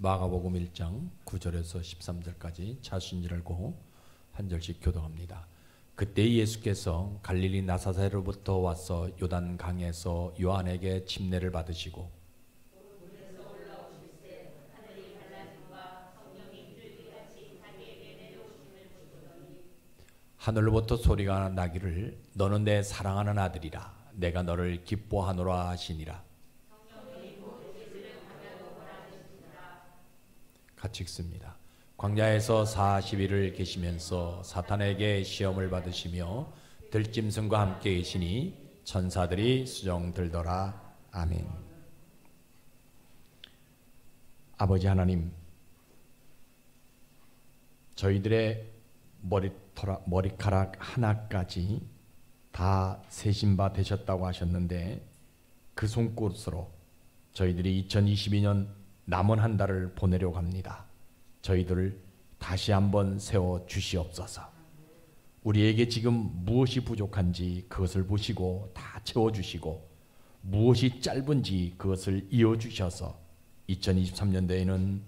마가복음 1장 9절에서 13절까지 자신줄 알고 한 절씩 교독합니다. 그때 예수께서 갈릴리 나사렛으로부터 와서 요단 강에서 요한에게 침례를 받으시고 하늘로부터 소리가 나기를 너는 내 사랑하는 아들이라 내가 너를 기뻐하노라 하시니라. 같이 읽습니다. 광야에서 40일을 계시면서 사탄에게 시험을 받으시며 들짐승과 함께 계시니 천사들이 수종 들더라. 아멘. 아버지 하나님, 저희들의 머리카락 하나까지 다 세신 바 되셨다고 하셨는데 그 손끝으로 저희들이 2022년 남은 한 달을 보내려고 합니다. 저희들을 다시 한번 세워 주시옵소서. 우리에게 지금 무엇이 부족한지 그것을 보시고 다 채워주시고 무엇이 짧은지 그것을 이어주셔서 2023년도에는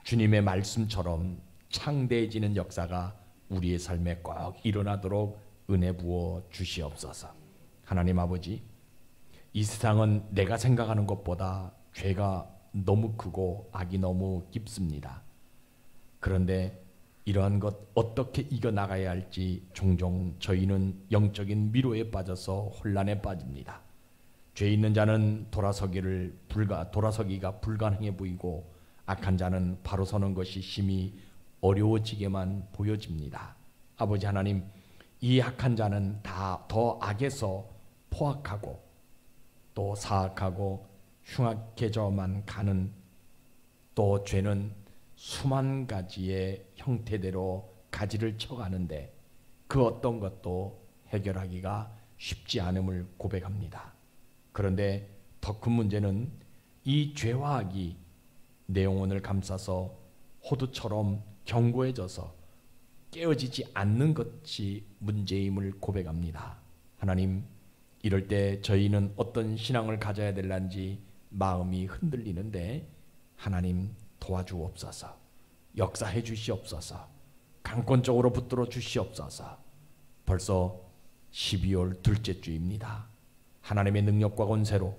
주님의 말씀처럼 창대해지는 역사가 우리의 삶에 꼭 일어나도록 은혜 부어 주시옵소서. 하나님 아버지, 이 세상은 내가 생각하는 것보다 죄가 너무 크고 악이 너무 깊습니다. 그런데 이러한 것 어떻게 이겨나가야 할지 종종 저희는 영적인 미로에 빠져서 혼란에 빠집니다. 죄 있는 자는 돌아서기가 불가능해 보이고 악한 자는 바로 서는 것이 심히 어려워지게만 보여집니다. 아버지 하나님, 이 악한 자는 다 더 악에서 포악하고 또 사악하고 흉악해져만 가는, 또 죄는 수만 가지의 형태대로 가지를 쳐가는데 그 어떤 것도 해결하기가 쉽지 않음을 고백합니다. 그런데 더 큰 문제는 이 죄와 악이 내 영혼을 감싸서 호두처럼 견고해져서 깨어지지 않는 것이 문제임을 고백합니다. 하나님, 이럴 때 저희는 어떤 신앙을 가져야 될런지 마음이 흔들리는데 하나님 도와주옵소서. 역사해 주시옵소서. 강권적으로 붙들어 주시옵소서. 벌써 12월 둘째 주입니다. 하나님의 능력과 권세로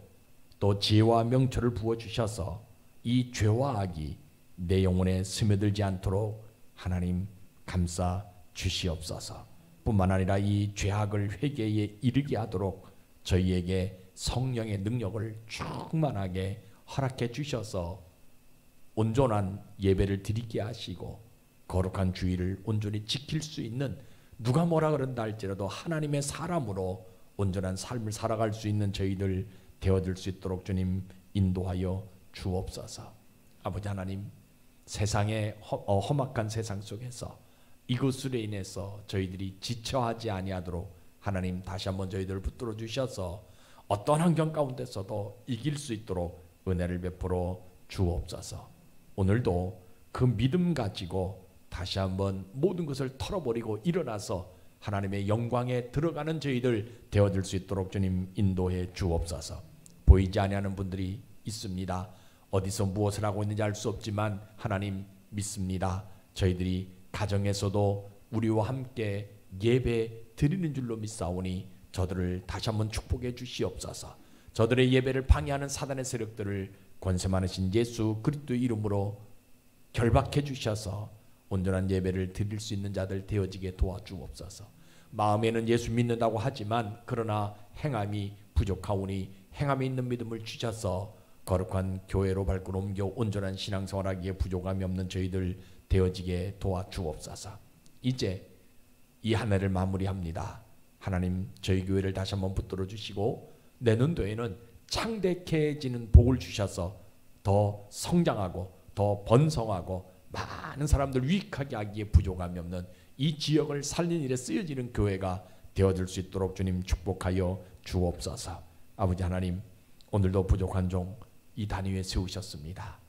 또 지혜와 명철을 부어주셔서 이 죄와 악이 내 영혼에 스며들지 않도록 하나님 감싸 주시옵소서. 뿐만 아니라 이 죄악을 회개에 이르게 하도록 저희에게 성령의 능력을 충만하게 허락해 주셔서 온전한 예배를 드리게 하시고 거룩한 주의를 온전히 지킬 수 있는, 누가 뭐라 그런다 할지라도 하나님의 사람으로 온전한 삶을 살아갈 수 있는 저희들 되어들 수 있도록 주님 인도하여 주옵소서. 아버지 하나님, 세상의 험악한 세상 속에서 이것으로 인해서 저희들이 지쳐하지 아니하도록 하나님 다시 한번 저희들을 붙들어 주셔서 어떤 환경 가운데서도 이길 수 있도록 은혜를 베풀어 주옵소서. 오늘도 그 믿음 가지고 다시 한번 모든 것을 털어버리고 일어나서 하나님의 영광에 들어가는 저희들 되어들 수 있도록 주님 인도해 주옵소서. 보이지 아니하는 분들이 있습니다. 어디서 무엇을 하고 있는지 알 수 없지만 하나님 믿습니다. 저희들이 가정에서도 우리와 함께 예배 드리는 줄로 믿사오니 저들을 다시 한번 축복해 주시옵소서. 저들의 예배를 방해하는 사단의 세력들을 권세 많으신 예수 그리스도의 이름으로 결박해 주셔서 온전한 예배를 드릴 수 있는 자들 되어지게 도와주옵소서. 마음에는 예수 믿는다고 하지만 그러나 행함이 부족하오니 행함에 있는 믿음을 주셔서 거룩한 교회로 발걸음 옮겨 온전한 신앙생활하기에 부족함이 없는 저희들 되어지게 도와주옵소서. 이제 이 한 해를 마무리합니다. 하나님, 저희 교회를 다시 한번 붙들어 주시고 내년도에는 창대해지는 복을 주셔서 더 성장하고 더 번성하고 많은 사람들 유익하게 하기에 부족함이 없는 이 지역을 살리는 일에 쓰여지는 교회가 되어질 수 있도록 주님 축복하여 주옵소서. 아버지 하나님, 오늘도 부족한 종 이 단위 위에 세우셨습니다.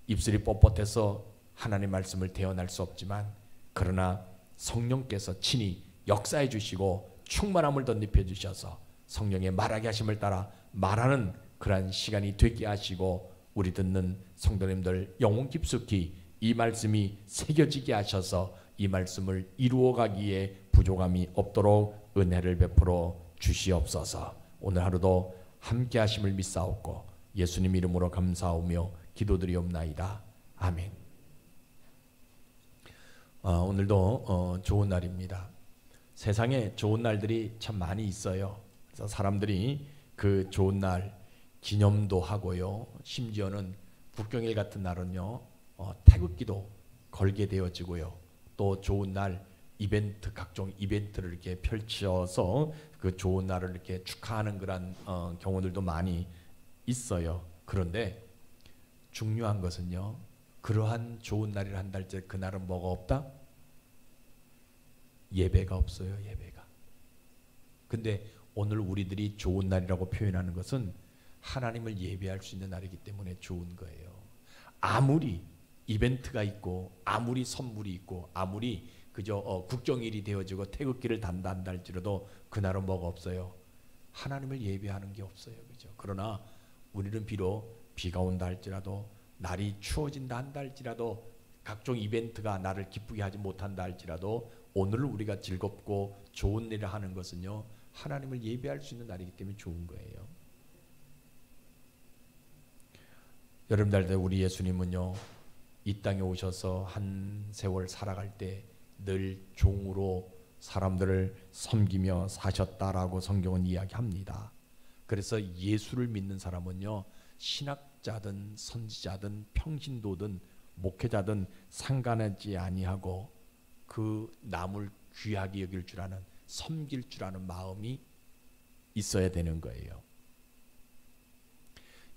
입술이 뻣뻣해서 하나님 말씀을 대언할 수 없지만 그러나 성령께서 친히 역사해 주시고 충만함을 덧입혀 주셔서 성령의 말하게 하심을 따라 말하는 그러한 시간이 되게 하시고 우리 듣는 성도님들 영혼 깊숙이 이 말씀이 새겨지게 하셔서 이 말씀을 이루어가기에 부족함이 없도록 은혜를 베풀어 주시옵소서. 오늘 하루도 함께 하심을 믿사옵고 예수님 이름으로 감사하며 기도드리옵나이다. 아멘. 오늘도 좋은 날입니다. 세상에 좋은 날들이 참 많이 있어요. 그래서 사람들이 그 좋은 날 기념도 하고요. 심지어는 국경일 같은 날은요, 태극기도 걸게 되어지고요. 또 좋은 날 이벤트, 각종 이벤트를 이렇게 펼쳐서 그 좋은 날을 이렇게 축하하는 그런 경우들도 많이 있어요. 그런데 중요한 것은요, 그러한 좋은 날이라 한 달째 그날은 뭐가 없다? 예배가 없어요. 예배가. 근데 오늘 우리들이 좋은 날이라고 표현하는 것은 하나님을 예배할 수 있는 날이기 때문에 좋은 거예요. 아무리 이벤트가 있고 아무리 선물이 있고 아무리 그저 국경일이 되어지고 태극기를 단다 한다 할지라도 그날은 뭐가 없어요? 하나님을 예배하는 게 없어요. 그죠? 그러나 우리는 비록 비가 온다 할지라도 날이 추워진다 한다 할지라도 각종 이벤트가 나를 기쁘게 하지 못한다 할지라도 오늘 우리가 즐겁고 좋은 일을 하는 것은요, 하나님을 예배할 수 있는 날이기 때문에 좋은 거예요. 여러분들, 우리 예수님은요, 이 땅에 오셔서 한 세월 살아갈 때 늘 종으로 사람들을 섬기며 사셨다라고 성경은 이야기합니다. 그래서 예수를 믿는 사람은요, 신학자든 선지자든 평신도든 목회자든 상관하지 아니하고 그 남을 귀하게 여길 줄 아는, 섬길 줄 아는 마음이 있어야 되는 거예요.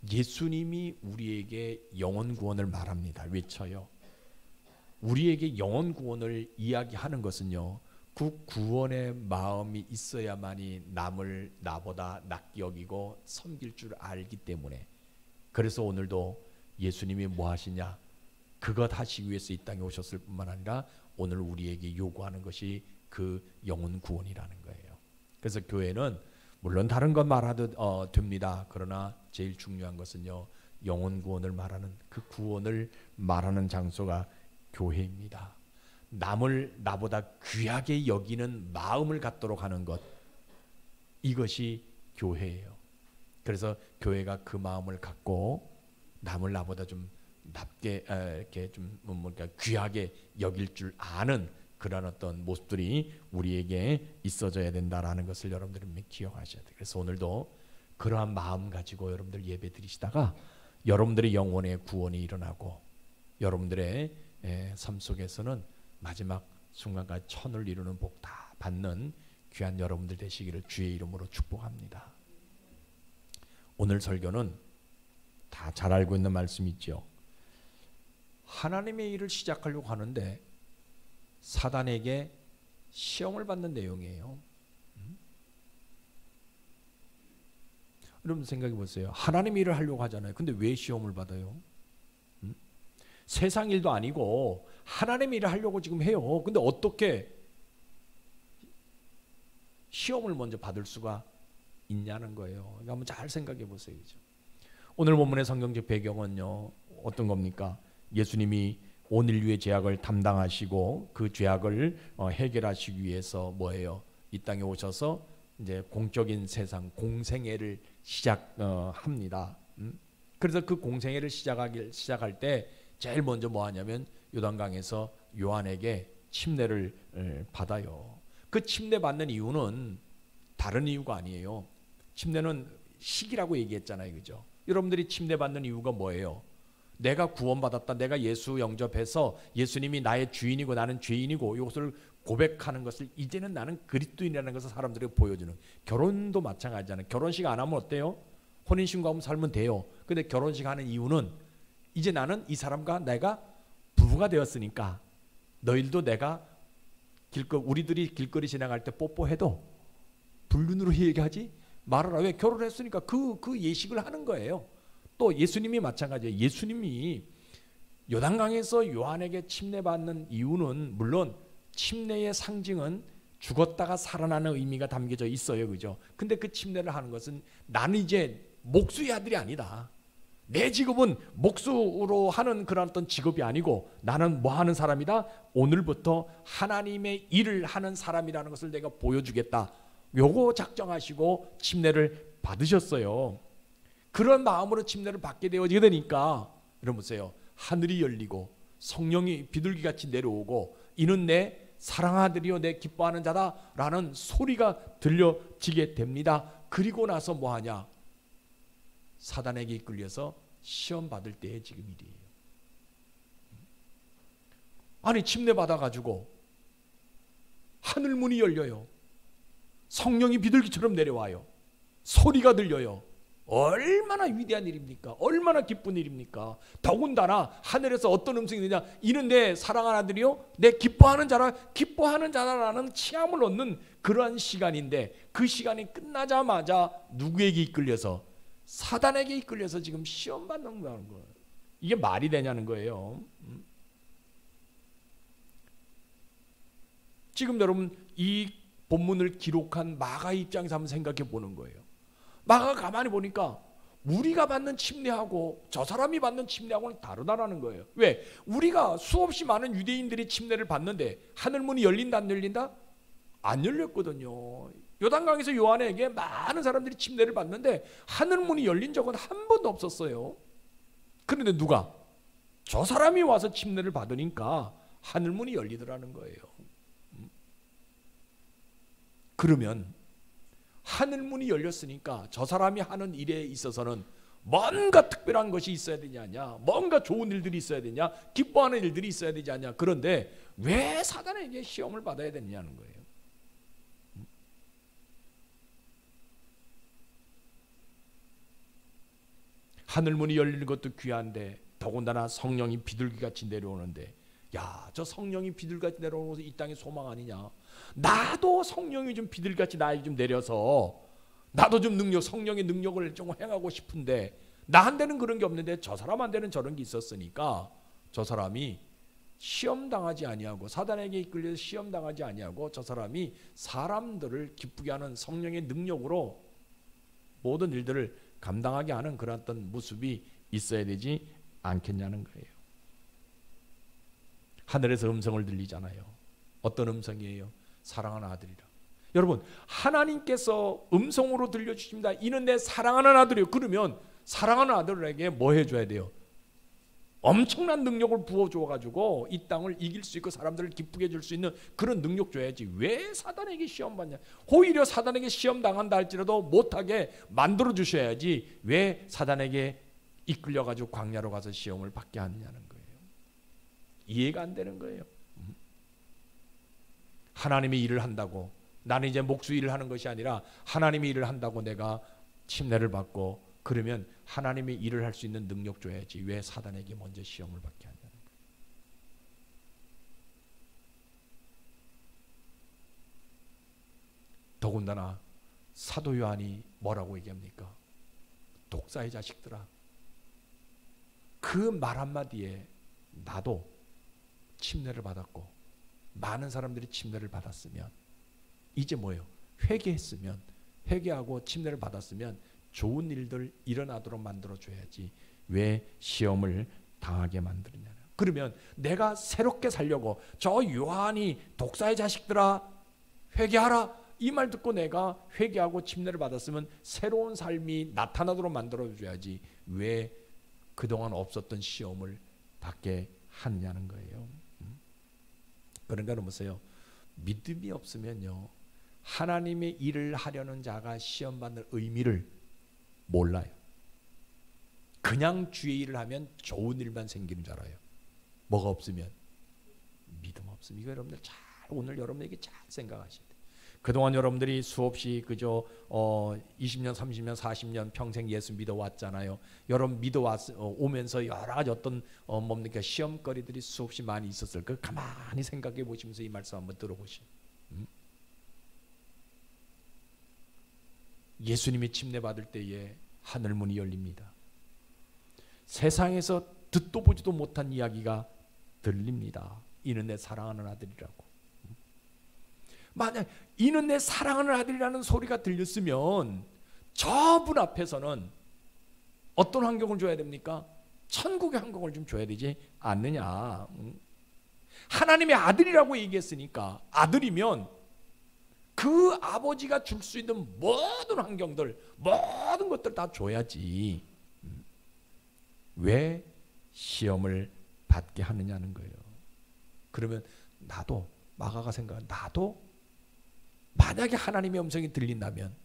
예수님이 우리에게 영혼 구원을 말합니다. 외쳐요. 우리에게 영혼 구원을 이야기하는 것은요, 그 구원의 마음이 있어야만이 남을 나보다 낫게 여기고 섬길 줄 알기 때문에. 그래서 오늘도 예수님이 뭐 하시냐? 그것 하시기 위해서 이 땅에 오셨을 뿐만 아니라 오늘 우리에게 요구하는 것이 그 영혼 구원이라는 거예요. 그래서 교회는 물론 다른 것 말해도 됩니다. 그러나 제일 중요한 것은요, 영혼 구원을 말하는, 그 구원을 말하는 장소가 교회입니다. 남을 나보다 귀하게 여기는 마음을 갖도록 하는 것, 이것이 교회예요. 그래서 교회가 그 마음을 갖고 남을 나보다 좀 납게 이렇게 좀 뭔가 귀하게 여길 줄 아는 그런 어떤 모습들이 우리에게 있어져야 된다라는 것을 여러분들이 기억하셔야 돼요. 그래서 오늘도 그러한 마음 가지고 여러분들 예배 드리시다가 여러분들의 영혼의 구원이 일어나고 여러분들의 삶 속에서는 마지막 순간까지 천을 이루는 복 다 받는 귀한 여러분들 되시기를 주의 이름으로 축복합니다. 오늘 설교는 다 잘 알고 있는 말씀이 있죠. 하나님의 일을 시작하려고 하는데 사단에게 시험을 받는 내용이에요. 여러분 생각해 보세요. 하나님의 일을 하려고 하잖아요. 근데 왜 시험을 받아요? 세상 일도 아니고 하나님의 일을 하려고 지금 해요. 근데 어떻게 시험을 먼저 받을 수가 있냐는 거예요. 한번 잘 생각해 보세요. 그죠? 오늘 본문의 성경적 배경은요, 어떤 겁니까? 예수님이 온 인류의 죄악을 담당하시고 그 죄악을 해결하시기 위해서 뭐예요? 이 땅에 오셔서 이제 공적인 세상 공생애를 시작합니다. 그래서 그 공생애를 시작할 때 제일 먼저 뭐 하냐면 요단강에서 요한에게 침례를 받아요. 그 침례 받는 이유는 다른 이유가 아니에요. 침례는 시기라고 얘기했잖아요. 그죠? 여러분들이 침례 받는 이유가 뭐예요? 내가 구원받았다. 내가 예수 영접해서 예수님이 나의 주인이고 나는 죄인이고 이것을 고백하는 것을 이제는 나는 그리스도인이라는 것을 사람들에게 보여주는. 결혼도 마찬가지잖아요. 결혼식 안 하면 어때요? 혼인신고하면 살면 돼요. 근데 결혼식 하는 이유는 이제 나는 이 사람과 내가 부부가 되었으니까 너희들도 내가 우리들이 길거리 지나갈 때 뽀뽀해도 불륜으로 얘기하지 말아라. 왜? 결혼했으니까 그 예식을 하는 거예요. 또 예수님이 마찬가지예요. 예수님이 요단강에서 요한에게 침례받는 이유는 물론 침례의 상징은 죽었다가 살아나는 의미가 담겨져 있어요. 그죠? 근데 그 침례를 하는 것은 나는 이제 목수의 아들이 아니다. 내 직업은 목수로 하는 그런 어떤 직업이 아니고 나는 뭐 하는 사람이다? 오늘부터 하나님의 일을 하는 사람이라는 것을 내가 보여주겠다. 요거 작정하시고 침례를 받으셨어요. 그런 마음으로 침례를 받게 되어지게 되니까 여러분 보세요. 하늘이 열리고 성령이 비둘기같이 내려오고 이는 내 사랑아들이요 내 기뻐하는 자다라는 소리가 들려지게 됩니다. 그리고 나서 뭐하냐? 사단에게 이끌려서 시험 받을 때의 지금 일이에요. 아니 침례 받아가지고 하늘문이 열려요. 성령이 비둘기처럼 내려와요. 소리가 들려요. 얼마나 위대한 일입니까? 얼마나 기쁜 일입니까? 더군다나 하늘에서 어떤 음성이 있느냐? 이는 내 사랑하는 아들이요 내 기뻐하는 자라라는 칭함을 얻는 그러한 시간인데 그 시간이 끝나자마자 누구에게 이끌려서? 사단에게 이끌려서 지금 시험 받는 거예요. 이게 말이 되냐는 거예요. 지금 여러분 이 본문을 기록한 마가 입장에서 한번 생각해 보는 거예요. 마가가 가만히 보니까 우리가 받는 침례하고 저 사람이 받는 침례하고는 다르다라는 거예요. 왜? 우리가 수없이 많은 유대인들이 침례를 받는데 하늘문이 열린다 안 열린다? 안 열렸거든요. 요단강에서 요한에게 많은 사람들이 침례를 받는데 하늘문이 열린 적은 한 번도 없었어요. 그런데 누가? 저 사람이 와서 침례를 받으니까 하늘문이 열리더라는 거예요. 그러면 하늘문이 열렸으니까 저 사람이 하는 일에 있어서는 뭔가 특별한 것이 있어야 되냐, 뭔가 좋은 일들이 있어야 되냐, 기뻐하는 일들이 있어야 되지 않냐. 그런데 왜 사단에게 시험을 받아야 되느냐는 거예요. 하늘문이 열리는 것도 귀한데 더군다나 성령이 비둘기같이 내려오는데 야, 저 성령이 비둘기같이 내려오는 것은 이 땅의 소망 아니냐. 나도 성령이 좀 비둘기같이 나에게 좀 내려서 나도 좀 성령의 능력을 좀 행하고 싶은데 나한테는 그런 게 없는데 저 사람한테는 저런 게 있었으니까 저 사람이 시험당하지 아니하고 사단에게 이끌려서 시험당하지 아니하고 저 사람이 사람들을 기쁘게 하는 성령의 능력으로 모든 일들을 감당하게 하는 그런 어떤 모습이 있어야 되지 않겠냐는 거예요. 하늘에서 음성을 들리잖아요. 어떤 음성이에요? 사랑하는 아들이라. 여러분 하나님께서 음성으로 들려주십니다. 이는 내 사랑하는 아들이요. 그러면 사랑하는 아들에게 뭐 해줘야 돼요? 엄청난 능력을 부어줘가지고 이 땅을 이길 수 있고 사람들을 기쁘게 해줄 수 있는 그런 능력 줘야지. 왜 사단에게 시험 받냐? 오히려 사단에게 시험 당한다 할지라도 못하게 만들어 주셔야지 왜 사단에게 이끌려가지고 광야로 가서 시험을 받게 하느냐는 거예요. 이해가 안 되는 거예요. 하나님의 일을 한다고 나는 이제 목수 일을 하는 것이 아니라 하나님의 일을 한다고 내가 침례를 받고 그러면 하나님의 일을 할 수 있는 능력 줘야지 왜 사단에게 먼저 시험을 받게 하냐는 거예요. 더군다나 사도 요한이 뭐라고 얘기합니까? 독사의 자식들아. 그 말 한마디에 나도 침례를 받았고 많은 사람들이 침례를 받았으면 이제 뭐예요? 회개했으면 회개하고 침례를 받았으면 좋은 일들 일어나도록 만들어줘야지 왜 시험을 당하게 만드느냐. 그러면 내가 새롭게 살려고 저 요한이 독사의 자식들아 회개하라 이 말 듣고 내가 회개하고 침례를 받았으면 새로운 삶이 나타나도록 만들어줘야지 왜 그동안 없었던 시험을 받게 하느냐는 거예요. 그러니까 보세요. 믿음이 없으면요 하나님의 일을 하려는 자가 시험받는 의미를 몰라요. 그냥 주의 일을 하면 좋은 일만 생기는 줄 알아요. 뭐가 없으면? 믿음 없으면. 이거 여러분들 오늘 여러분에게 잘 생각하셔야 돼요. 그동안 여러분들이 수없이 그저 20년, 30년, 40년 평생 예수 믿어왔잖아요. 여러분 오면서 여러 가지 어떤 뭡니까 시험거리들이 수없이 많이 있었을 거 가만히 생각해 보시면서 이 말씀 한번 들어보시죠. 예수님이 침례 받을 때에 하늘문이 열립니다. 세상에서 듣도 보지도 못한 이야기가 들립니다. 이는 내 사랑하는 아들이라고. 만약 이는 내 사랑하는 아들이라는 소리가 들렸으면 저분 앞에서는 어떤 환경을 줘야 됩니까? 천국의 환경을 좀 줘야 되지 않느냐. 하나님의 아들이라고 얘기했으니까 아들이면 그 아버지가 줄 수 있는 모든 환경들, 모든 것들 다 줘야지. 왜 시험을 받게 하느냐는 거예요. 그러면 나도, 마가가 생각한, 나도 만약에 하나님의 음성이 들린다면,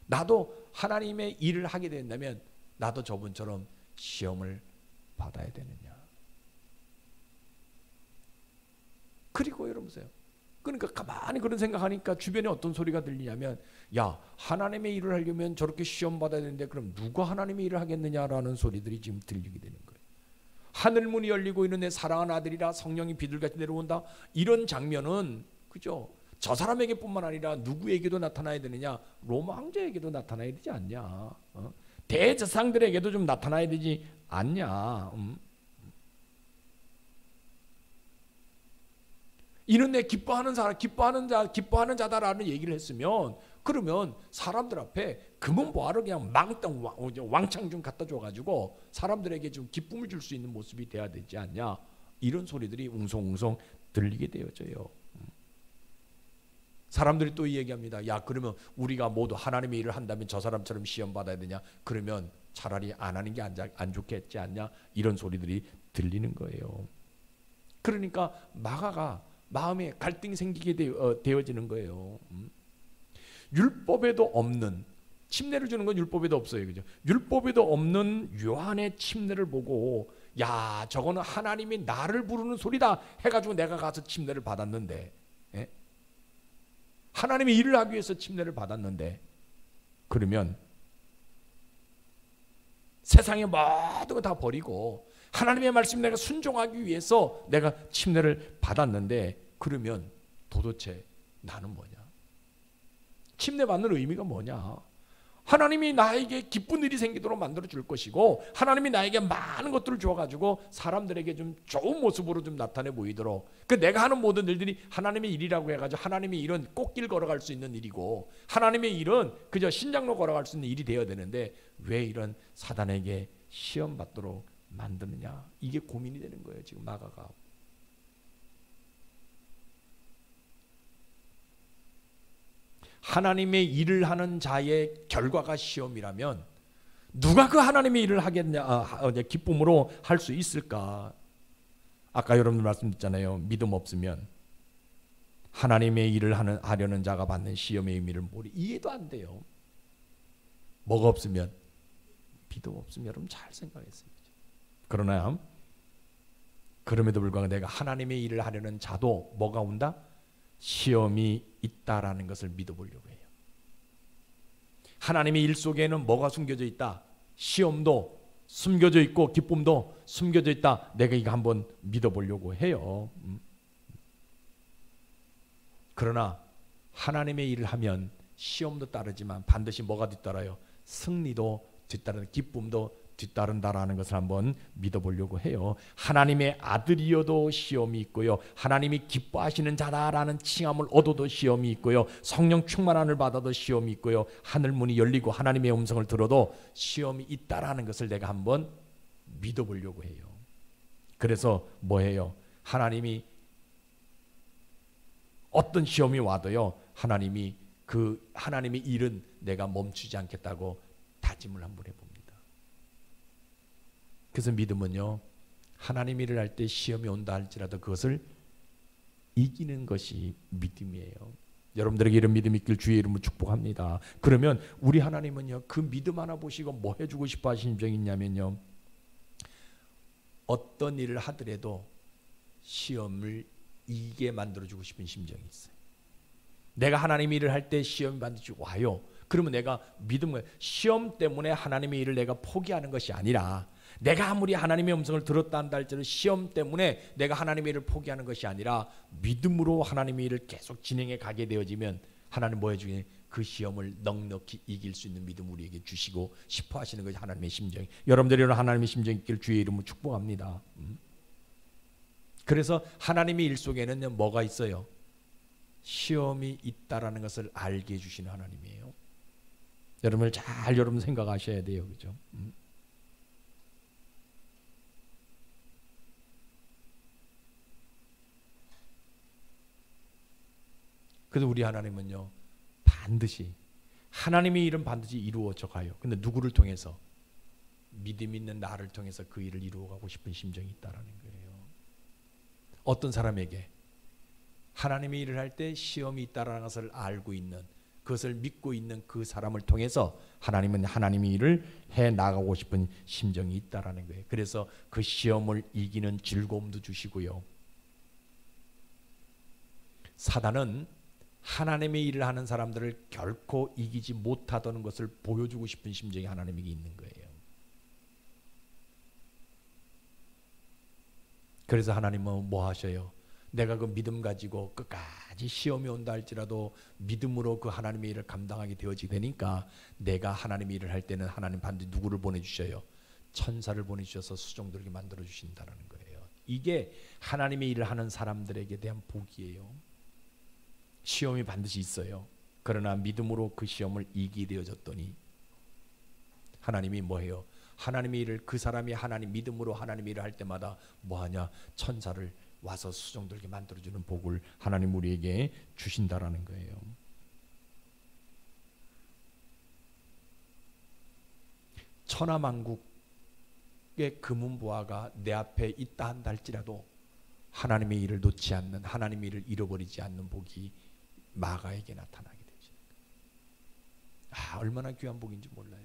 나도 하나님의 일을 하게 된다면 나도 저분처럼 시험을 받아야 되느냐. 그리고 여러분 보세요. 그러니까 가만히 그런 생각하니까 주변에 어떤 소리가 들리냐면, 야, 하나님의 일을 하려면 저렇게 시험 받아야 되는데 그럼 누가 하나님의 일을 하겠느냐라는 소리들이 지금 들리게 되는 거예요. 하늘 문이 열리고 있는 내 사랑하는 아들이라 성령이 비둘같이 내려온다. 이런 장면은 그죠? 저 사람에게뿐만 아니라 누구에게도 나타나야 되느냐? 로마 황제에게도 나타나야 되지 않냐? 대제사장들에게도 좀 나타나야 되지 않냐? 이는 내 기뻐하는 사람, 기뻐하는 자다라는 얘기를 했으면, 그러면 사람들 앞에 금은 보화를 그냥 망땅 왕창 좀 갖다 줘가지고 사람들에게 좀 기쁨을 줄 수 있는 모습이 돼야 되지 않냐? 이런 소리들이 웅성웅성 들리게 되어져요. 사람들이 또 얘기합니다. 야, 그러면 우리가 모두 하나님의 일을 한다면 저 사람처럼 시험 받아야 되냐? 그러면 차라리 안 하는 게 안 좋겠지 않냐? 이런 소리들이 들리는 거예요. 그러니까 마가가 마음에 갈등이 생기게 되어지는 거예요. 율법에도 없는, 침례를 주는 건 율법에도 없어요, 그죠? 율법에도 없는 요한의 침례를 보고, 야, 저거는 하나님이 나를 부르는 소리다 해가지고 내가 가서 침례를 받았는데, 예? 하나님의 일을 하기 위해서 침례를 받았는데, 그러면 세상의 모든 거 다 버리고 하나님의 말씀 내가 순종하기 위해서 내가 침례를 받았는데, 그러면 도대체 나는 뭐냐? 침례 받는 의미가 뭐냐? 하나님이 나에게 기쁜 일이 생기도록 만들어 줄 것이고, 하나님이 나에게 많은 것들을 주어가지고 사람들에게 좀 좋은 모습으로 좀 나타내 보이도록, 그 내가 하는 모든 일들이 하나님의 일이라고 해가지고 하나님의 일은 꽃길 걸어갈 수 있는 일이고, 하나님의 일은 그저 신장로 걸어갈 수 있는 일이 되어야 되는데 왜 이런 사단에게 시험 받도록 만드느냐? 이게 고민이 되는 거예요, 지금 마가가. 하나님의 일을 하는 자의 결과가 시험이라면 누가 그 하나님의 일을 하겠냐, 기쁨으로 할 수 있을까? 아까 여러분들 말씀드렸잖아요. 믿음 없으면 하나님의 일을 하려는 자가 받는 시험의 의미를 이해도 안 돼요. 뭐가 없으면? 믿음 없으면. 여러분 잘 생각했어요. 그러나 그럼에도 불구하고 내가 하나님의 일을 하려는 자도 뭐가 온다? 시험이 있다라는 것을 믿어보려고 해요. 하나님의 일 속에는 뭐가 숨겨져 있다? 시험도 숨겨져 있고 기쁨도 숨겨져 있다. 내가 이거 한번 믿어보려고 해요. 그러나 하나님의 일을 하면 시험도 따르지만 반드시 뭐가 뒤따라요? 승리도 뒤따르는, 기쁨도 뒤따른다라는 것을 한번 믿어보려고 해요. 하나님의 아들이어도 시험이 있고요, 하나님이 기뻐하시는 자다라는 칭함을 얻어도 시험이 있고요, 성령 충만함을 받아도 시험이 있고요, 하늘 문이 열리고 하나님의 음성을 들어도 시험이 있다라는 것을 내가 한번 믿어보려고 해요. 그래서 뭐해요? 하나님이 어떤 시험이 와도요, 하나님이 그 하나님의 일은 내가 멈추지 않겠다고 다짐을 한번 해봅니다. 그래서 믿음은요, 하나님 일을 할 때 시험이 온다 할지라도 그것을 이기는 것이 믿음이에요. 여러분들에게 이런 믿음이 있길 주의 이름으로 축복합니다. 그러면 우리 하나님은요, 그 믿음 하나 보시고 뭐 해주고 싶어 하시는 점이 있냐면요, 어떤 일을 하더라도 시험을 이기게 만들어주고 싶은 심정이 있어요. 내가 하나님의 일을 할 때 시험이 반드시 와요. 그러면 내가 믿음을, 시험 때문에 하나님의 일을 내가 포기하는 것이 아니라, 내가 아무리 하나님의 음성을 들었다 한다 할지라도 시험 때문에 내가 하나님의 일을 포기하는 것이 아니라 믿음으로 하나님의 일을 계속 진행해 가게 되어지면 하나님 뭐 해주니? 그 시험을 넉넉히 이길 수 있는 믿음 우리에게 주시고 싶어 하시는 것이 하나님의 심정이. 여러분들이 이런 하나님의 심정이 있길 주의 이름으로 축복합니다. 그래서 하나님의 일 속에는 뭐가 있어요? 시험이 있다라는 것을 알게 해주시는 하나님이에요. 여러분 잘 생각하셔야 돼요, 그죠? 그래서 우리 하나님은요, 반드시 하나님의 일은 반드시 이루어져 가요. 근데 누구를 통해서? 믿음 있는 나를 통해서 그 일을 이루어가고 싶은 심정이 있다라는 거예요. 어떤 사람에게 하나님의 일을 할 때 시험이 있다라는 것을 알고 있는, 그것을 믿고 있는 그 사람을 통해서 하나님은 하나님의 일을 해 나가고 싶은 심정이 있다라는 거예요. 그래서 그 시험을 이기는 즐거움도 주시고요. 사단은 하나님의 일을 하는 사람들을 결코 이기지 못하다는 것을 보여주고 싶은 심정이 하나님에게 있는 거예요. 그래서 하나님은 뭐 하셔요? 내가 그 믿음 가지고 끝까지 시험이 온다 할지라도 믿음으로 그 하나님의 일을 감당하게 되어지게 되니까, 내가 하나님의 일을 할 때는 하나님 반드시 누구를 보내주셔요? 천사를 보내주셔서 수종들게 만들어 주신다는 거예요. 이게 하나님의 일을 하는 사람들에게 대한 복이에요. 시험이 반드시 있어요. 그러나 믿음으로 그 시험을 이기게 되어졌더니 하나님이 뭐해요? 하나님의 일을, 그 사람이 하나님 믿음으로 하나님의 일을 할 때마다 뭐하냐? 천사를 와서 수종들게 만들어주는 복을 하나님 우리에게 주신다라는 거예요. 천하만국의 금은보화가 내 앞에 있다 한다 할지라도 하나님의 일을 놓지 않는, 하나님의 일을 잃어버리지 않는 복이 마가에게 나타나게 되죠. 얼마나 귀한 복인지 몰라요.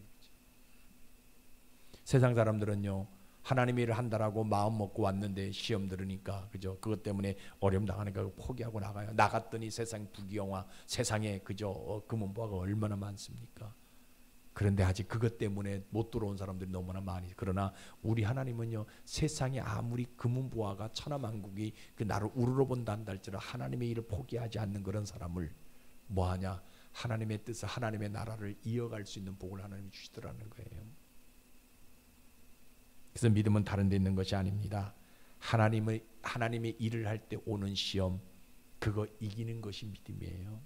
세상 사람들은요, 하나님의 일을 한다라고 마음 먹고 왔는데 시험 들으니까, 그죠? 그것 때문에 어려움 당하니까 포기하고 나가요. 나갔더니 세상 부귀영화, 세상에 그저 금은보화가 얼마나 많습니까? 그런데 아직 그것 때문에 못 들어온 사람들이 너무나 많이. 그러나 우리 하나님은요, 세상에 아무리 금은보화가 천하만국이 그 나를 우러러 본다 한다 할지라도 하나님의 일을 포기하지 않는 그런 사람을 뭐하냐? 하나님의 뜻을, 하나님의 나라를 이어갈 수 있는 복을 하나님이 주시더라는 거예요. 그래서 믿음은 다른 데 있는 것이 아닙니다. 하나님의 일을 할 때 오는 시험, 그거 이기는 것이 믿음이에요.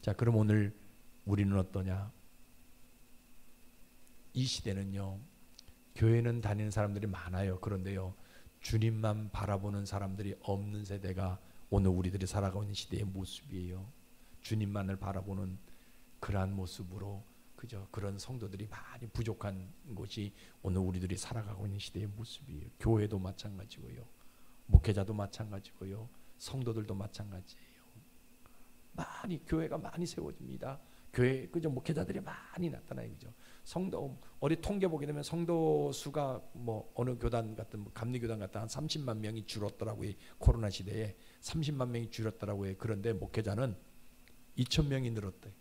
자, 그럼 오늘 우리는 어떠냐? 이 시대는요, 교회는 다니는 사람들이 많아요. 그런데요, 주님만 바라보는 사람들이 없는 세대가 오늘 우리들이 살아가고 있는 시대의 모습이에요. 주님만을 바라보는 그러한 모습으로, 그죠? 그런 성도들이 많이 부족한 것이 오늘 우리들이 살아가고 있는 시대의 모습이에요. 교회도 마찬가지고요, 목회자도 마찬가지고요, 성도들도 마찬가지예요. 많이 교회가 많이 세워집니다. 교회, 그죠? 목회자들이 많이 나타나요. 그죠? 성도, 어디 통계 보게 되면 성도 수가 뭐 어느 교단 같은, 뭐 감리교단 같은 한 30만 명이 줄었더라고요. 코로나 시대에 30만 명이 줄었더라고요. 그런데 목회자는 2,000명이 늘었대.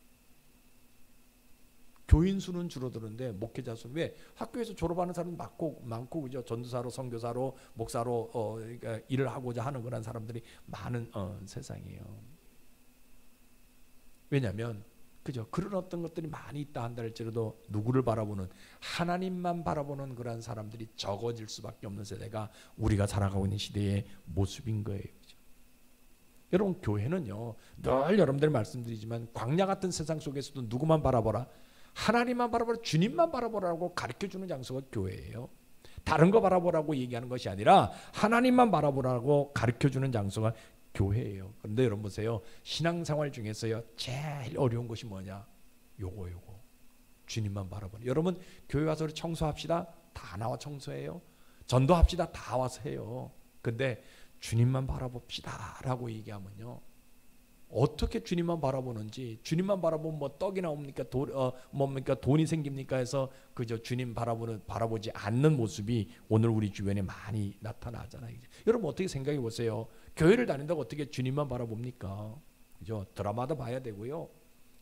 교인 수는 줄어드는데 목회자 수는, 왜? 학교에서 졸업하는 사람 많고 그죠? 전도사로, 선교사로, 목사로 그러니까 일을 하고자 하는 그런 사람들이 많은 세상이에요. 왜냐하면 그죠? 그런 어떤 것들이 많이 있다 한다 할지라도 누구를 바라보는, 하나님만 바라보는 그런 사람들이 적어질 수밖에 없는 세대가 우리가 살아가고 있는 시대의 모습인 거예요. 그죠? 여러분, 교회는요, 늘 여러분들 말씀드리지만 광야 같은 세상 속에서도 누구만 바라보라? 하나님만 바라보라, 주님만 바라보라고 가르쳐주는 장소가 교회예요. 다른 거 바라보라고 얘기하는 것이 아니라 하나님만 바라보라고 가르쳐주는 장소가 교회예요. 그런데 여러분 보세요. 신앙생활 중에서요, 제일 어려운 것이 뭐냐? 요거 주님만 바라보는. 여러분, 교회 와서 우리 청소합시다. 다 나와 청소해요. 전도합시다. 다 와서 해요. 근데 주님만 바라봅시다 라고 얘기하면요, 어떻게 주님만 바라보는지, 주님만 바라보면 뭐 떡이 나옵니까? 뭡니까? 돈이 생깁니까? 해서 그저 주님 바라보지 않는 모습이 오늘 우리 주변에 많이 나타나잖아요. 여러분 어떻게 생각해 보세요. 교회를 다닌다고 어떻게 주님만 바라봅니까? 그죠? 드라마도 봐야 되고요,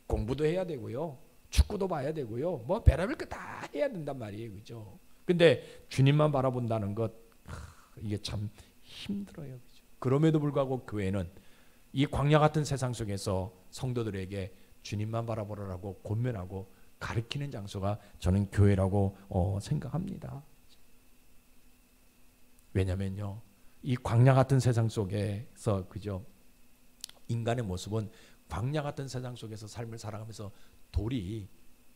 공부도 해야 되고요, 축구도 봐야 되고요, 뭐 별의별 거 다 해야 된단 말이에요. 그죠? 근데 주님만 바라본다는 것, 이게 참 힘들어요. 그죠? 그럼에도 불구하고 교회는 이 광야 같은 세상 속에서 성도들에게 주님만 바라보라고 권면하고 가르치는 장소가 저는 교회라고 생각합니다. 왜냐면요, 이 광야 같은 세상 속에서, 그죠? 인간의 모습은 광야 같은 세상 속에서 삶을 살아가면서 돌이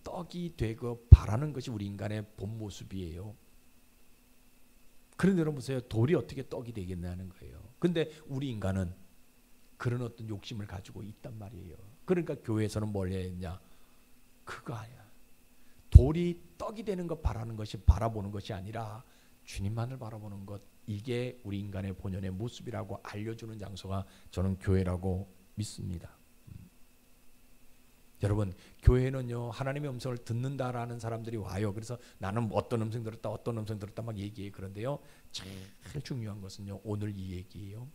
떡이 되고 바라는 것이 우리 인간의 본 모습이에요. 그런데 여러분 보세요. 돌이 어떻게 떡이 되겠냐는 거예요. 근데 우리 인간은 그런 어떤 욕심을 가지고 있단 말이에요. 그러니까 교회에서는 뭘 해야 했냐? 그거 아니야. 돌이 떡이 되는 것 바라는 것이 바라보는 것이 아니라 주님만을 바라보는 것, 이게 우리 인간의 본연의 모습이라고 알려주는 장소가 저는 교회라고 믿습니다. 여러분, 교회는요 하나님의 음성을 듣는다라는 사람들이 와요. 그래서 나는 어떤 음성 들었다 어떤 음성 들었다 막 얘기해. 그런데요 제일 중요한 것은요 오늘 이 얘기예요.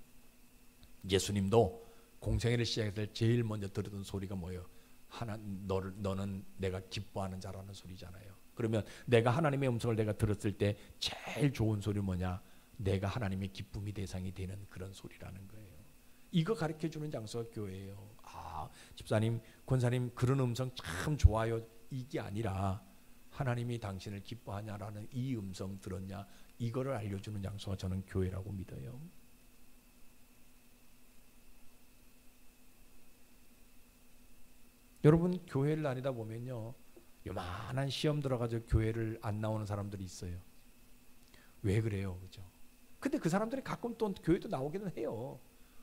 예수님도 공생애를 시작할 때 제일 먼저 들었던 소리가 뭐예요? 너는 내가 기뻐하는 자라는 소리잖아요. 그러면 내가 하나님의 음성을 내가 들었을 때 제일 좋은 소리 뭐냐? 내가 하나님의 기쁨이 대상이 되는 그런 소리라는 거예요. 이거 가르쳐주는 장소가 교회예요. 아, 집사님, 권사님 그런 음성 참 좋아요. 이게 아니라 하나님이 당신을 기뻐하냐라는 이 음성 들었냐? 이거를 알려주는 장소가 저는 교회라고 믿어요. 여러분, 교회를 다니다 보면요 요만한 시험 들어가지고 교회를 안 나오는 사람들이 있어요. 왜 그래요? 그죠? 근데 그 사람들이 가끔 또 교회도 나오기는 해요.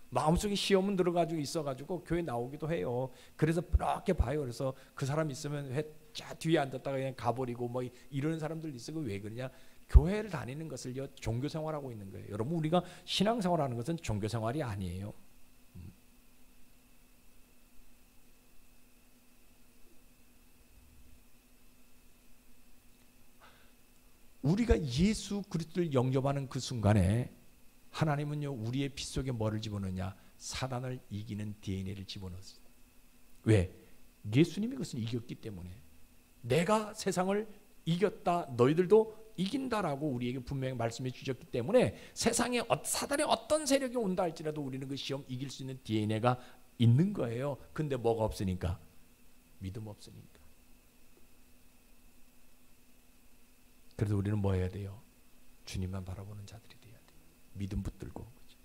마음속에 시험은 들어가지고 있어가지고 교회 나오기도 해요. 그래서 그렇게 봐요. 그래서 그 사람 있으면 자 뒤에 앉았다가 그냥 가버리고 뭐 이런 사람들 있어요. 왜 그러냐? 교회를 다니는 것을요 종교 생활하고 있는 거예요. 여러분, 우리가 신앙 생활하는 것은 종교 생활이 아니에요. 우리가 예수 그리스도를 영접하는 그 순간에 하나님은요 우리의 피 속에 뭐를 집어넣냐? 사단을 이기는 DNA를 집어넣었어요. 왜? 예수님이 그것을 이겼기 때문에. 내가 세상을 이겼다, 너희들도 이긴다라고 우리에게 분명히 말씀해 주셨기 때문에 세상에 사단의 어떤 세력이 온다 할지라도 우리는 그 시험 이길 수 있는 DNA가 있는 거예요. 근데 뭐가 없으니까? 믿음 없으니까. 그래서 우리는 뭐 해야 돼요? 주님만 바라보는 자들이 돼야 돼요. 믿음 붙들고. 그렇죠?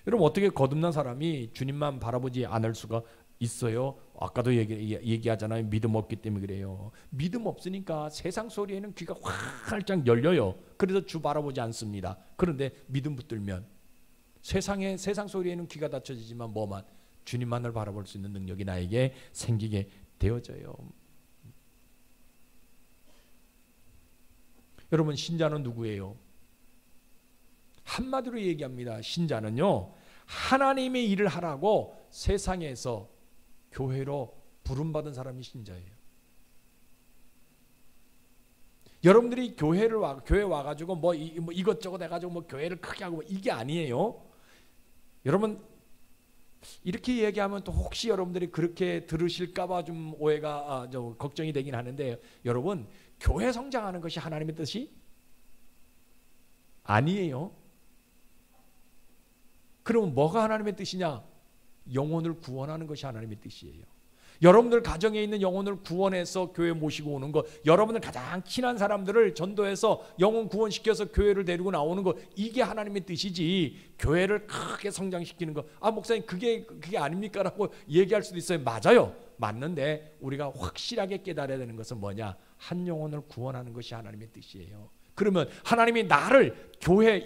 여러분, 어떻게 거듭난 사람이 주님만 바라보지 않을 수가 있어요? 아까도 얘기하잖아요. 믿음 없기 때문에 그래요. 믿음 없으니까 세상 소리에는 귀가 활짝 열려요. 그래서 주 바라보지 않습니다. 그런데 믿음 붙들면 세상 소리에는 귀가 닫혀지지만 뭐만? 주님만을 바라볼 수 있는 능력이 나에게 생기게 되어져요. 여러분, 신자는 누구예요? 한마디로 얘기합니다. 신자는요 하나님의 일을 하라고 세상에서 교회로 부름받은 사람이 신자예요. 여러분들이 교회 와가지고 뭐 이것저것 해가지고 뭐 교회를 크게 하고 이게 아니에요. 여러분, 이렇게 얘기하면 또 혹시 여러분들이 그렇게 들으실까봐 좀 오해가 좀 걱정이 되긴 하는데, 여러분, 교회 성장하는 것이 하나님의 뜻이 아니에요. 그럼 뭐가 하나님의 뜻이냐? 영혼을 구원하는 것이 하나님의 뜻이에요. 여러분들 가정에 있는 영혼을 구원해서 교회 모시고 오는 것, 여러분들 가장 친한 사람들을 전도해서 영혼 구원시켜서 교회를 데리고 나오는 것, 이게 하나님의 뜻이지 교회를 크게 성장시키는 것. 아, 목사님 그게 아닙니까? 라고 얘기할 수도 있어요. 맞아요. 맞는데 우리가 확실하게 깨달아야 되는 것은 뭐냐? 한 영혼을 구원하는 것이 하나님의 뜻이에요. 그러면 하나님이 나를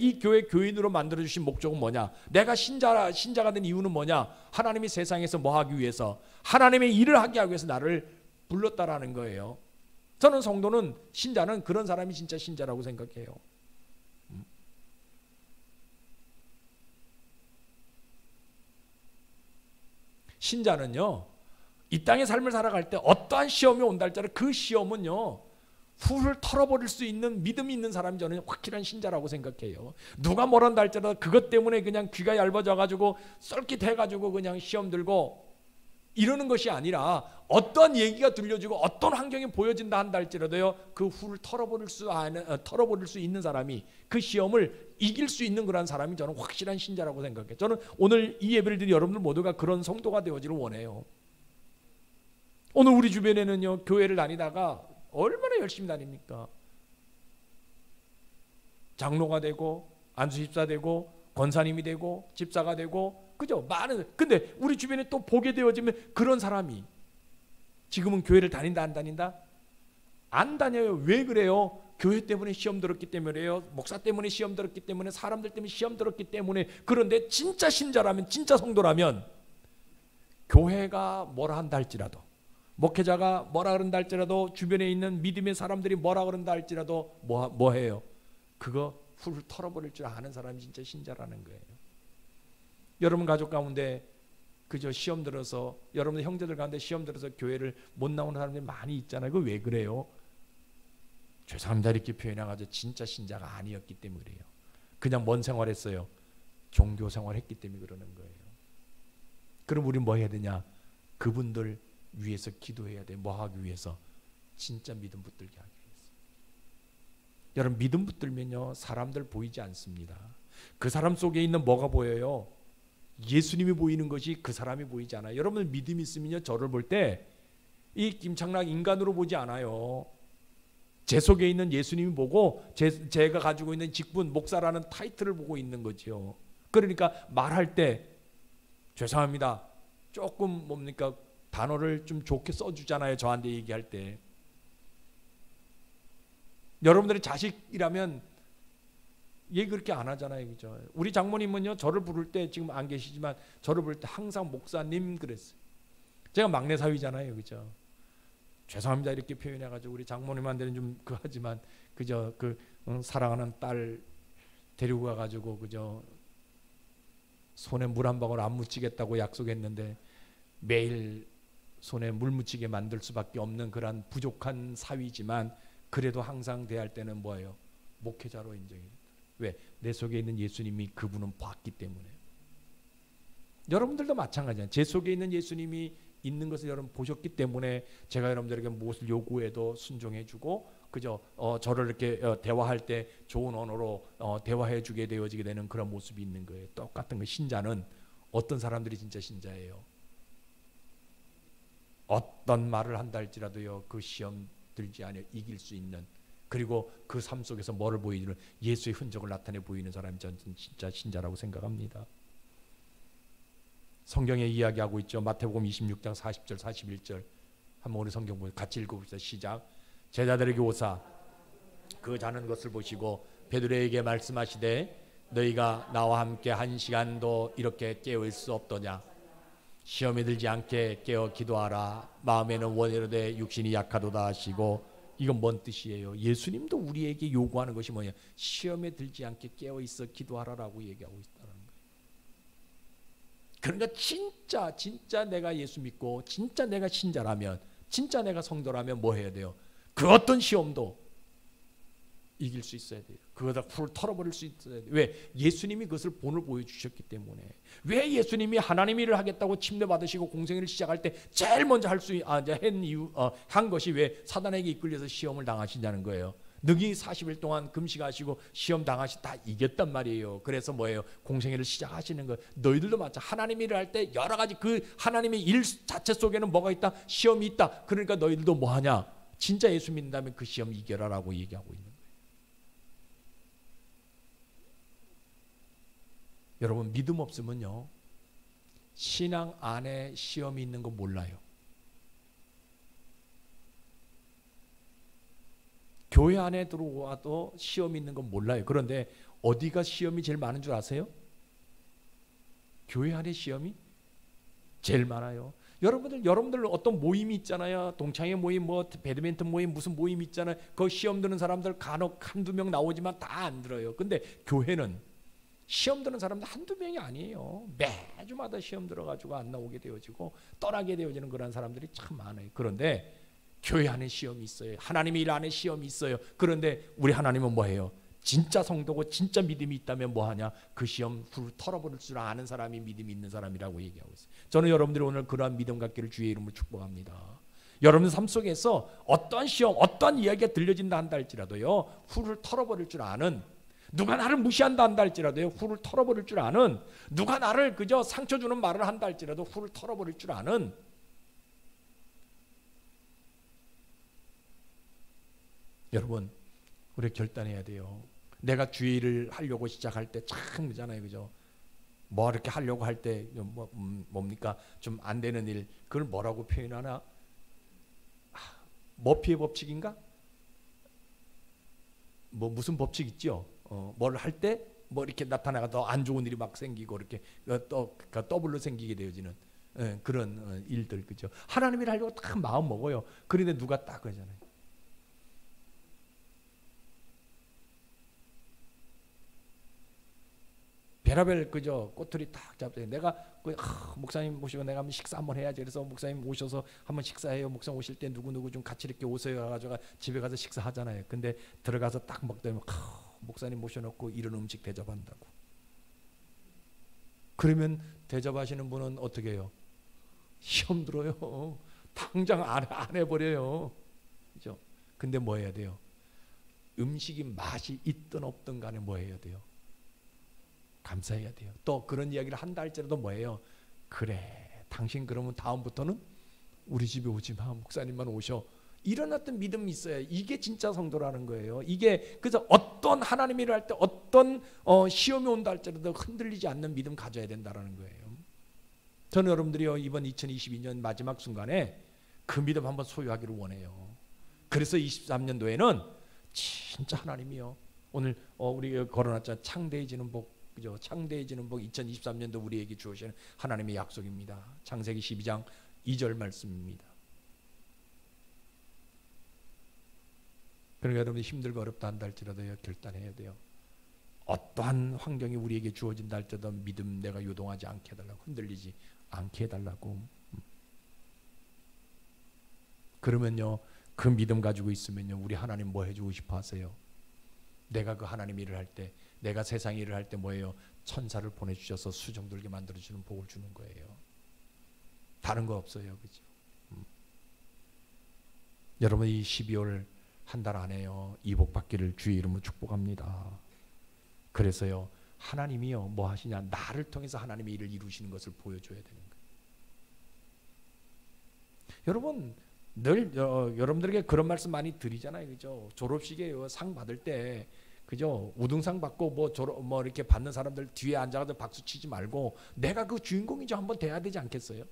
이 교회 교인으로 만들어주신 목적은 뭐냐? 내가 신자가 된 이유는 뭐냐? 하나님이 세상에서 뭐 하기 위해서? 하나님의 일을 하게 하기 위해서 나를 불렀다라는 거예요. 저는 성도는, 신자는 그런 사람이 진짜 신자라고 생각해요. 신자는요 이 땅의 삶을 살아갈 때 어떠한 시험이 온다 할지라도 그 시험은요 훌훌 털어버릴 수 있는 믿음이 있는 사람이 저는 확실한 신자라고 생각해요. 누가 뭐란다 할지라도 그것 때문에 그냥 귀가 얇아져가지고 썰깃해가지고 그냥 시험 들고 이러는 것이 아니라 어떤 얘기가 들려지고 어떤 환경이 보여진다 한다 할지라도요 그 훌 털어버릴 수 있는 사람이, 그 시험을 이길 수 있는 그런 사람이 저는 확실한 신자라고 생각해요. 저는 오늘 이 예배를 드린 여러분들 모두가 그런 성도가 되어지를 원해요. 오늘 우리 주변에는요 교회를 다니다가 얼마나 열심히 다닙니까? 장로가 되고 안수집사 되고 권사님이 되고 집사가 되고, 그죠? 많은. 근데 우리 주변에 또 보게 되어지면 그런 사람이 지금은 교회를 다닌다 안 다닌다? 안 다녀요. 왜 그래요? 교회 때문에 시험 들었기 때문에요. 목사 때문에 시험 들었기 때문에, 사람들 때문에 시험 들었기 때문에. 그런데 진짜 신자라면, 진짜 성도라면 교회가 뭐라 한다 할지라도, 목회자가 뭐라 그런다 할지라도, 주변에 있는 믿음의 사람들이 뭐라 그런다 할지라도 뭐 해요? 그거 훌훌 털어버릴 줄 아는 사람이 진짜 신자라는 거예요. 여러분 가족 가운데 그저 시험 들어서, 여러분 형제들 가운데 시험 들어서 교회를 못 나오는 사람들이 많이 있잖아요. 그거 왜 그래요? 죄송합니다 이렇게 표현해가지고 진짜 신자가 아니었기 때문에 그래요. 그냥 뭔 생활했어요? 종교 생활했기 때문에 그러는 거예요. 그럼 우리 뭐 해야 되냐? 그분들 위해서 기도해야 돼. 뭐 하기 위해서? 진짜 믿음 붙들게 하기 위해서. 여러분 믿음 붙들면요 사람들 보이지 않습니다. 그 사람 속에 있는 뭐가 보여요? 예수님이 보이는 것이 그 사람이 보이지 않아요. 여러분 믿음이 있으면요 저를 볼 때 이 김창락 인간으로 보지 않아요. 제 속에 있는 예수님이 보고 제가 가지고 있는 직분, 목사라는 타이틀을 보고 있는 거죠. 그러니까 말할 때 죄송합니다 조금 뭡니까 단어를 좀 좋게 써주잖아요. 저한테 얘기할 때. 여러분들이 자식이라면 얘기 그렇게 안 하잖아요. 그죠? 우리 장모님은요 저를 부를 때, 지금 안 계시지만 저를 부를 때 항상 목사님 그랬어요. 제가 막내 사위잖아요. 그죠? 죄송합니다 이렇게 표현해가지고 우리 장모님한테는 좀 하지만 그저 사랑하는 딸 데리고 가가지고 그저 손에 물 한 방울 안 묻히겠다고 약속했는데 매일 손에 물 묻히게 만들 수밖에 없는 그런 부족한 사위지만 그래도 항상 대할 때는 뭐예요? 목회자로 인정해요. 왜? 내 속에 있는 예수님이 그분은 봤기 때문에. 여러분들도 마찬가지예요. 제 속에 있는 예수님이 있는 것을 여러분 보셨기 때문에 제가 여러분들에게 무엇을 요구해도 순종해주고 그저 저를 이렇게 대화할 때 좋은 언어로 대화해주게 되어지게 되는 그런 모습이 있는 거예요. 똑같은 거. 신자는 어떤 사람들이 진짜 신자예요? 어떤 말을 한다 할지라도요 그 시험 들지 않아 이길 수 있는, 그리고 그 삶 속에서 뭐를 보이는 예수의 흔적을 나타내 보이는 사람이 저는 진짜 신자라고 생각합니다. 성경에 이야기하고 있죠. 마태복음 26장 40절 41절 한번 우리 성경 보고 같이 읽어봅시다. 시작. 제자들에게 오사 그 자는 것을 보시고 베드로에게 말씀하시되 너희가 나와 함께 한 시간도 이렇게 깨어 있을 수 없더냐. 시험에 들지 않게 깨어 기도하라. 마음에는 원이로되 육신이 약하도다 하시고. 이건 뭔 뜻이에요? 예수님도 우리에게 요구하는 것이 뭐냐? 시험에 들지 않게 깨어 있어 기도하라라고 얘기하고 있다는 거예요. 그러니까 진짜 내가 예수 믿고 진짜 내가 신자라면, 진짜 내가 성도라면 뭐 해야 돼요? 그 어떤 시험도 이길 수 있어야 돼요. 그거다 풀 털어버릴 수 있어야 돼요. 왜? 예수님이 그것을 본을 보여주셨기 때문에. 왜 예수님이 하나님 일을 하겠다고 침례 받으시고 공생애를 시작할 때 제일 먼저 한 것이 왜? 사단에게 이끌려서 시험을 당하신다는 거예요. 능히 40일 동안 금식하시고 시험 당하시 다 이겼단 말이에요. 그래서 뭐예요? 공생애를 시작하시는 거예요. 너희들도 마찬가지. 하나님 일을 할 때 여러 가지 그 하나님의 일 자체 속에는 뭐가 있다? 시험이 있다. 그러니까 너희들도 뭐 하냐? 진짜 예수 믿는다면 그 시험 이겨라라고 얘기하고 있는 거예요. 여러분 믿음 없으면요 신앙 안에 시험이 있는 거 몰라요. 교회 안에 들어와도 시험이 있는 건 몰라요. 그런데 어디가 시험이 제일 많은 줄 아세요? 교회 안에 시험이 제일 많아요. 여러분들 어떤 모임이 있잖아요. 동창회 모임, 뭐 배드민턴 모임, 무슨 모임 있잖아요. 그 시험 드는 사람들 간혹 한두 명 나오지만 다 안 들어요. 근데 교회는 시험 드는 사람들 한두 명이 아니에요. 매주마다 시험 들어가지고 안 나오게 되어지고 떠나게 되어지는 그런 사람들이 참 많아요. 그런데 교회 안에 시험이 있어요. 하나님의 일 안에 시험이 있어요. 그런데 우리 하나님은 뭐예요? 진짜 성도고 진짜 믿음이 있다면 뭐하냐? 그 시험 털어버릴 줄 아는 사람이 믿음이 있는 사람이라고 얘기하고 있어요. 저는 여러분들이 오늘 그러한 믿음 갖기를 주의 이름으로 축복합니다. 여러분 삶 속에서 어떤 시험, 어떤 이야기가 들려진다 한다 할지라도요 훌을 털어버릴 줄 아는, 누가 나를 무시한다 한다 할지라도요 훌을 털어버릴 줄 아는, 누가 나를 그저 상처 주는 말을 한다 할지라도 훌을 털어버릴 줄 아는, 여러분 우리 결단해야 돼요. 내가 주의 일을 하려고 시작할 때 참 그잖아요. 그죠? 뭐 이렇게 하려고 할 때 뭡니까? 좀 안 되는 일, 그걸 뭐라고 표현하나? 머피의 법칙인가? 뭐 무슨 법칙 있죠? 뭘 할 때 뭐 이렇게 나타나가 더 안 좋은 일이 막 생기고 이렇게 또 더블로 생기게 되어지는 그런 일들, 그죠? 하나님이 하려고 딱 마음 먹어요. 그런데 누가 딱 그러잖아요. 별하별 그죠? 꼬투리 딱 잡죠. 내가 목사님 모시고 내가 한번 식사 한번 해야지. 그래서 목사님 오셔서 한번 식사해요. 목사님 오실 때 누구 좀 같이 이렇게 오세요. 가지고 집에 가서 식사하잖아요. 근데 들어가서 딱 먹더니 목사님 모셔놓고 이런 음식 대접한다고. 그러면 대접하시는 분은 어떻게 해요? 시험 들어요. 당장 안 해버려요. 그죠? 근데 뭐 해야 돼요? 음식이 맛이 있든 없든 간에 뭐 해야 돼요? 감사해야 돼요. 또 그런 이야기를 한다 할지라도 뭐예요? 그래, 당신 그러면 다음부터는 우리 집에 오지 마. 목사님만 오셔. 이런 어떤 믿음이 있어야 이게 진짜 성도라는 거예요. 이게 그래서 어떤 하나님의 일을 할 때 어떤 시험이 온다 할지라도 흔들리지 않는 믿음 가져야 된다는 거예요. 저는 여러분들이요, 이번 2022년 마지막 순간에 그 믿음 한번 소유하기를 원해요. 그래서 23년도에는 진짜 하나님이요, 오늘 우리 걸어놨잖아요. 창대해지는 복, 그죠? 창대해지는 복 2023년도 우리에게 주시는 하나님의 약속입니다. 창세기 12장 2절 말씀입니다. 그러니까 여러분이 힘들고 어렵다 한다 할지라도 결단해야 돼요. 어떠한 환경이 우리에게 주어진다 할지라도 믿음 내가 요동하지 않게 해달라고, 흔들리지 않게 해달라고. 그러면요, 그 믿음 가지고 있으면요, 우리 하나님 뭐 해주고 싶어 하세요? 내가 그 하나님 일을 할 때, 내가 세상 일을 할 때 뭐예요? 천사를 보내주셔서 수정들게 만들어주는 복을 주는 거예요. 다른 거 없어요. 그죠? 여러분 이 12월 한 달 안에요, 이 복 받기를 주의 이름으로 축복합니다. 그래서요, 하나님이요 뭐 하시냐? 나를 통해서 하나님의 일을 이루시는 것을 보여줘야 되는 거예요. 여러분 늘 여러분들에게 그런 말씀 많이 드리잖아요. 그죠? 졸업식에 상 받을 때, 그죠? 우등상 받고 뭐 이렇게 받는 사람들 뒤에 앉아서 박수 치지 말고 내가 그 주인공이죠, 한번 돼야 되지 않겠어요?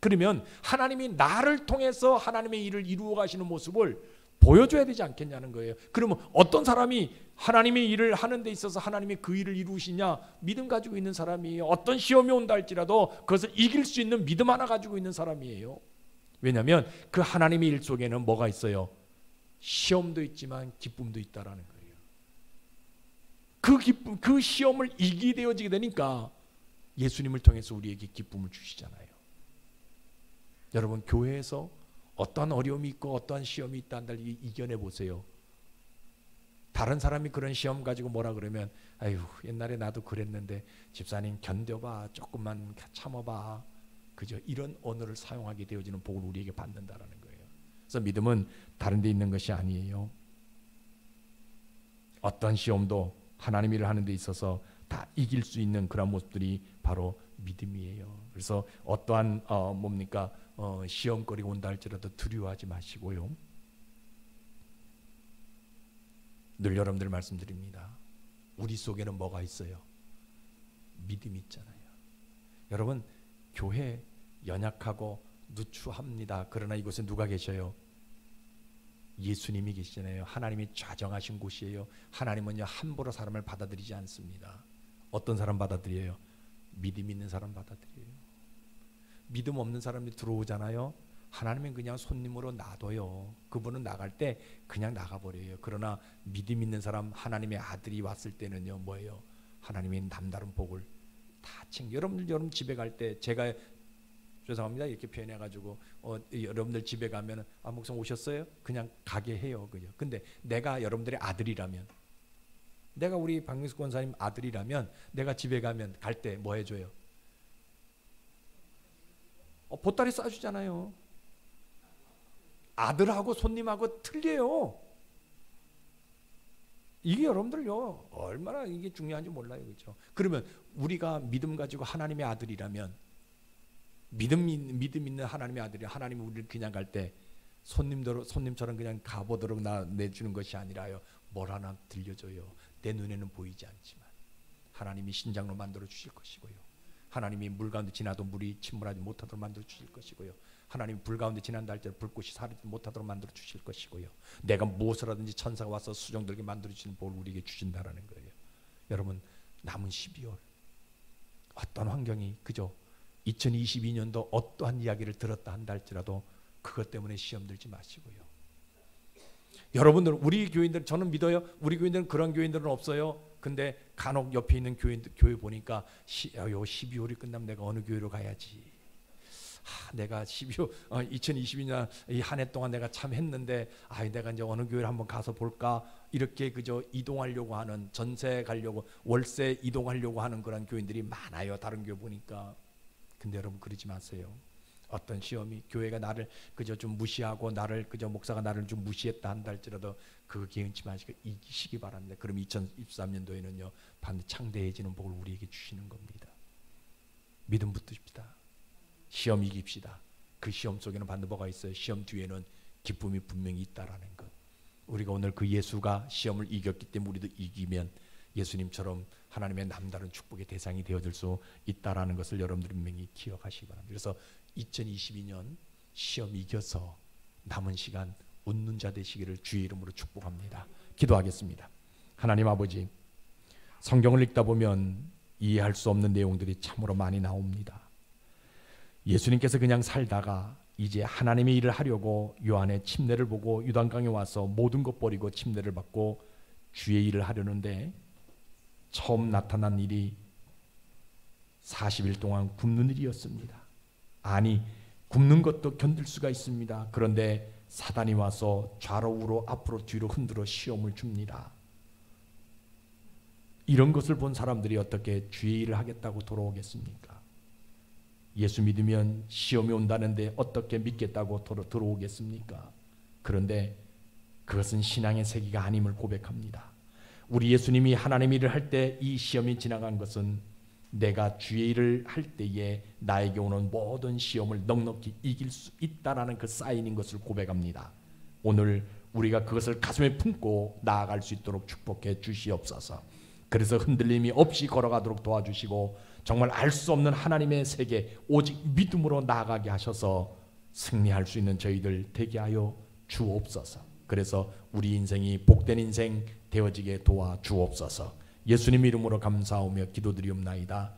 그러면 하나님이 나를 통해서 하나님의 일을 이루어 가시는 모습을 보여줘야 되지 않겠냐는 거예요. 그러면 어떤 사람이 하나님의 일을 하는 데 있어서 하나님이 그 일을 이루시냐? 믿음 가지고 있는 사람이에요. 어떤 시험이 온다 할지라도 그것을 이길 수 있는 믿음 하나 가지고 있는 사람이에요. 왜냐하면 그 하나님의 일 속에는 뭐가 있어요? 시험도 있지만 기쁨도 있다라는 거예요. 그 기쁨, 그 시험을 이기게 되어지게 되니까 예수님을 통해서 우리에게 기쁨을 주시잖아요. 여러분 교회에서 어떠한 어려움이 있고 어떠한 시험이 있다 한들 이겨내 보세요. 다른 사람이 그런 시험 가지고 뭐라 그러면 아유 옛날에 나도 그랬는데 집사님 견뎌봐, 조금만 참아봐, 그죠? 이런 언어를 사용하게 되어지는 복을 우리에게 받는다라는 거예요. 그래서 믿음은 다른 데 있는 것이 아니에요. 어떤 시험도 하나님 일을 하는 데 있어서 다 이길 수 있는 그런 모습들이 바로 믿음이에요. 그래서 어떠한 시험거리가 온다 할지라도 두려워하지 마시고요. 늘 여러분들 말씀드립니다. 우리 속에는 뭐가 있어요? 믿음이 있잖아요. 여러분 교회 연약하고 누추합니다. 그러나 이곳에 누가 계셔요? 예수님이 계시잖아요. 하나님이 좌정하신 곳이에요. 하나님은요 함부로 사람을 받아들이지 않습니다. 어떤 사람 받아들여요? 믿음 있는 사람 받아들여요. 믿음 없는 사람이 들어오잖아요. 하나님은 그냥 손님으로 놔둬요. 그분은 나갈 때 그냥 나가버려요. 그러나 믿음 있는 사람, 하나님의 아들이 왔을 때는요 뭐예요? 하나님의 남다른 복을 다 챙겨. 여러분 집에 갈 때 제가 죄송합니다 이렇게 표현해가지고 여러분들 집에 가면 목사님 오셨어요? 그냥 가게 해요. 그죠? 근데 내가 여러분들의 아들이라면, 내가 우리 박명수 권사님 아들이라면 내가 집에 가면 갈 때 뭐 해줘요? 보따리 싸주잖아요. 아들하고 손님하고 틀려요. 이게 여러분들요 얼마나 이게 중요한지 몰라요. 그렇죠? 그러면 우리가 믿음 가지고 하나님의 아들이라면, 믿음 있는 하나님의 아들이, 하나님이 우리를 그냥 갈 때 손님처럼 그냥 가보도록 내주는 것이 아니라요 뭘 하나 들려줘요. 내 눈에는 보이지 않지만 하나님이 신장로 만들어 주실 것이고요. 하나님이 물 가운데 지나도 물이 침몰하지 못하도록 만들어 주실 것이고요. 하나님 불 가운데 지난다 할지라도 불꽃이 사르지 못하도록 만들어 주실 것이고요. 내가 무엇을 하든지 천사가 와서 수종들게 만들어 주시는 복을 우리에게 주신다라는 거예요. 여러분, 남은 12월 어떤 환경이 그저 2022년도 어떠한 이야기를 들었다 한다 할지라도 그것 때문에 시험 들지 마시고요. 여러분들, 우리 교인들, 저는 믿어요. 우리 교인들은 그런 교인들은 없어요. 근데 간혹 옆에 있는 교회 보니까 12월이 끝나면 내가 어느 교회로 가야지. 내가 2022년 이 한 해 동안 내가 참 했는데 내가 이제 어느 교회를 한번 가서 볼까, 이렇게 그저 이동하려고 하는, 전세 가려고, 월세 이동하려고 하는 그런 교인들이 많아요. 다른 교회 보니까. 근데 여러분, 그러지 마세요. 어떤 시험이 교회가 나를 그저 좀 무시하고, 나를 그저 목사가 나를 좀 무시했다 한다 할지라도 그거 개의치 마시고 이기시기 바랍니다. 그럼 2023년도에는요 반드시 창대해지는 복을 우리에게 주시는 겁니다. 믿음 붙듭시다. 시험 이깁시다. 그 시험 속에는 반드시 뭐가 있어요? 시험 뒤에는 기쁨이 분명히 있다라는 것. 우리가 오늘 그 예수가 시험을 이겼기 때문에 우리도 이기면 예수님처럼 하나님의 남다른 축복의 대상이 되어줄 수 있다라는 것을 여러분들이 분명히 기억하시기 바랍니다. 그래서 2022년 시험 이겨서 남은 시간 웃는 자 되시기를 주의 이름으로 축복합니다. 기도하겠습니다. 하나님 아버지, 성경을 읽다 보면 이해할 수 없는 내용들이 참으로 많이 나옵니다. 예수님께서 그냥 살다가 이제 하나님의 일을 하려고 요한의 침례를 보고 요단강에 와서 모든 것 버리고 침례를 받고 주의 일을 하려는데 처음 나타난 일이 40일 동안 굶는 일이었습니다. 아니, 굶는 것도 견딜 수가 있습니다. 그런데 사단이 와서 좌로 우로 앞으로 뒤로 흔들어 시험을 줍니다. 이런 것을 본 사람들이 어떻게 주의 일을 하겠다고 돌아오겠습니까? 예수 믿으면 시험이 온다는데 어떻게 믿겠다고 들어오겠습니까? 그런데 그것은 신앙의 세계가 아님을 고백합니다. 우리 예수님이 하나님의 일을 할 때 이 시험이 지나간 것은 내가 주의 일을 할 때에 나에게 오는 모든 시험을 넉넉히 이길 수 있다라는 그 사인인 것을 고백합니다. 오늘 우리가 그것을 가슴에 품고 나아갈 수 있도록 축복해 주시옵소서. 그래서 흔들림이 없이 걸어가도록 도와주시고 정말 알 수 없는 하나님의 세계, 오직 믿음으로 나아가게 하셔서 승리할 수 있는 저희들 되게 하여 주옵소서. 그래서 우리 인생이 복된 인생 되어지게 도와주옵소서. 예수님 이름으로 감사하며 기도드리옵나이다.